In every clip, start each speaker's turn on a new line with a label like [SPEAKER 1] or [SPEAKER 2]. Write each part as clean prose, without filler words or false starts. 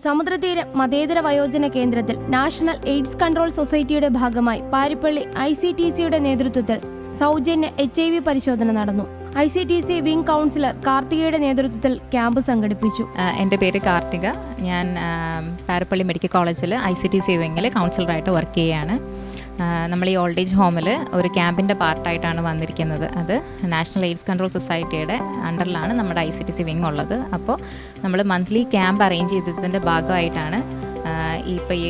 [SPEAKER 1] സമുദ്രതീര മതേതര വയോജന കേന്ദ്രത്തിൽ നാഷണൽ എയ്ഡ്സ് കൺട്രോൾ സൊസൈറ്റിയുടെ ഭാഗമായി പാരിപ്പള്ളി ICTCയുടെ നേതൃത്വത്തിൽ സൗജന്യ HIV പരിശോധന നടന്നു. ICTC വിംഗ് കൗൺസിലർ കാർത്തികയുടെ നേതൃത്വത്തിൽ ക്യാമ്പ് സംഘടിപ്പിച്ചു.
[SPEAKER 2] എൻ്റെ പേര് കാർത്തിക. ഞാൻ പാരിപ്പള്ളി മെഡിക്കൽ കോളേജിൽ ICTC വിങ്ങിൽ കൗൺസിലറായിട്ട് വർക്ക് ചെയ്യുകയാണ്. നമ്മൾ ഈ ഓൾഡ് ഏജ് ഹോമിൽ ഒരു ക്യാമ്പിൻ്റെ പാർട്ടായിട്ടാണ് വന്നിരിക്കുന്നത്. അത് നാഷണൽ എയ്ഡ്സ് കൺട്രോൾ സൊസൈറ്റിയുടെ അണ്ടറിലാണ് നമ്മുടെ ICTC വിങ് ഉള്ളത്. അപ്പോൾ നമ്മൾ മന്ത്ലി ക്യാമ്പ് അറേഞ്ച് ചെയ്തതിൻ്റെ ഭാഗമായിട്ടാണ് ഇപ്പോൾ ഈ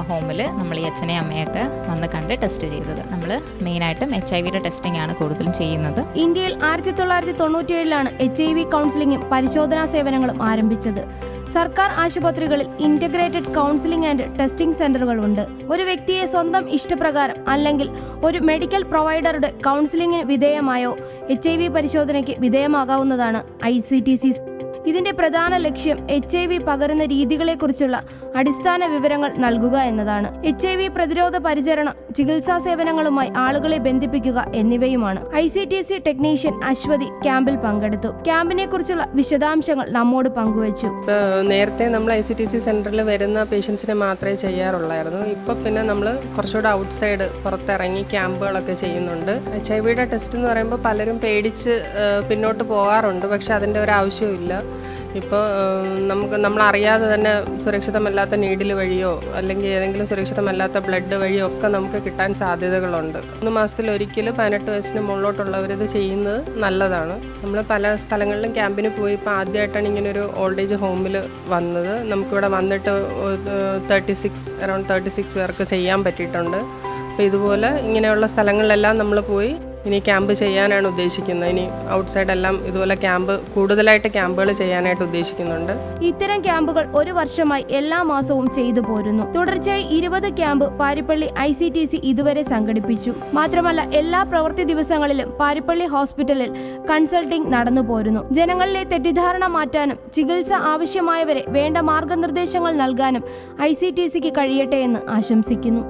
[SPEAKER 2] ഹോമിൽ നമ്മൾ ഈ അച്ഛനെയും അമ്മയൊക്കെ വന്ന് കണ്ട് ടെസ്റ്റ് ചെയ്തത്. നമ്മൾ മെയിനായിട്ടും HIV ടെസ്റ്റിംഗ് ആണ് കൂടുതലും ചെയ്യുന്നത്.
[SPEAKER 1] ഇന്ത്യയിൽ 1997 HIV കൗൺസിലിംഗും പരിശോധനാ സേവനങ്ങളും ആരംഭിച്ചത്. സർക്കാർ ആശുപത്രികളിൽ ഇന്റഗ്രേറ്റഡ് കൗൺസിലിംഗ് ആൻഡ് ടെസ്റ്റിംഗ് സെന്ററുകളുണ്ട്. ഒരു വ്യക്തിയെ സ്വന്തം ഇഷ്ടപ്രകാരം അല്ലെങ്കിൽ ഒരു മെഡിക്കൽ പ്രൊവൈഡറുടെ കൗൺസിലിംഗിന് വിധേയമായോ HIV പരിശോധനയ്ക്ക് വിധേയമാകാവുന്നതാണ് ICTC. ഇതിന്റെ പ്രധാന ലക്ഷ്യം HIV പകരുന്ന രീതികളെക്കുറിച്ചുള്ള അടിസ്ഥാന വിവരങ്ങൾ നൽകുക എന്നതാണ്. HIV പ്രതിരോധ പരിചരണം, ചികിത്സാ സേവനങ്ങളുമായി ആളുകളെ ബന്ധിപ്പിക്കുക എന്നിവയുമാണ്. ICTC ടെക്നീഷ്യൻ അശ്വതി ക്യാമ്പിൽ പങ്കെടുത്തു. ക്യാമ്പിനെ കുറിച്ചുള്ള വിശദാംശങ്ങൾ നമ്മോട് പങ്കുവച്ചു.
[SPEAKER 3] നേരത്തെ നമ്മൾ ICTC സെന്ററിൽ വരുന്ന പേഷ്യൻസിനെ മാത്രമേ ചെയ്യാറുള്ളായിരുന്നു. ഇപ്പോൾ പിന്നെ നമ്മൾ കുറച്ചുകൂടെ ഔട്ട്സൈഡ് പുറത്തിറങ്ങി ക്യാമ്പുകളൊക്കെ ചെയ്യുന്നുണ്ട്. HIV ടെസ്റ്റ് എന്ന് പറയുമ്പോൾ പലരും പേടിച്ച് പിന്നോട്ട് പോകാറുണ്ട്. പക്ഷെ അതിൻ്റെ ഒരു ആവശ്യമില്ല. ഇപ്പോൾ നമ്മളറിയാതെ തന്നെ സുരക്ഷിതമല്ലാത്ത നീഡിൽ വഴിയോ അല്ലെങ്കിൽ ഏതെങ്കിലും സുരക്ഷിതമല്ലാത്ത ബ്ലഡ് വഴിയോ ഒക്കെ നമുക്ക് കിട്ടാൻ സാധ്യതകളുണ്ട്. 3 മാസത്തിലൊരിക്കൽ 18 വയസ്സിന് മുകളിലോട്ടുള്ളവരിത് ചെയ്യുന്നത് നല്ലതാണ്. നമ്മൾ പല സ്ഥലങ്ങളിലും ക്യാമ്പിന് പോയി ഇപ്പോൾ ആദ്യമായിട്ടാണ് ഇങ്ങനൊരു ഓൾഡ് ഏജ് ഹോമിൽ വന്നത്. നമുക്കിവിടെ വന്നിട്ട് അറൗണ്ട് 36 പേർക്ക് ചെയ്യാൻ പറ്റിയിട്ടുണ്ട്. അപ്പോൾ ഇതുപോലെ ഇങ്ങനെയുള്ള സ്ഥലങ്ങളിലെല്ലാം നമ്മൾ പോയി ഇനി ക്യാമ്പ് ചെയ്യാനാണ് ഉദ്ദേശിക്കുന്നത്. ഇനി ഔട്ട്സൈഡ് എല്ലാം ഇതുപോലെ കൂടുതലായിട്ട് ക്യാമ്പുകൾ ചെയ്യാനായിട്ട് ഉദ്ദേശിക്കുന്നുണ്ട്.
[SPEAKER 1] ഇത്തരം ക്യാമ്പുകൾ 1 വർഷമായി എല്ലാ മാസവും ചെയ്തു പോരുന്നു. തുടർച്ചയായി 20 ക്യാമ്പ് പാരിപ്പള്ളി ICTC ഇതുവരെ സംഘടിപ്പിച്ചു. മാത്രമല്ല എല്ലാ പ്രവൃത്തി ദിവസങ്ങളിലും പാരിപ്പള്ളി ഹോസ്പിറ്റലിൽ കൺസൾട്ടിംഗ് നടന്നു പോരുന്നു. ജനങ്ങളിലെ തെറ്റിദ്ധാരണ മാറ്റാനും ചികിത്സ ആവശ്യമായവരെ വേണ്ട മാർഗനിർദ്ദേശങ്ങൾ നൽകാനും ICTCക്ക് കഴിയട്ടെ എന്ന് ആശംസിക്കുന്നു.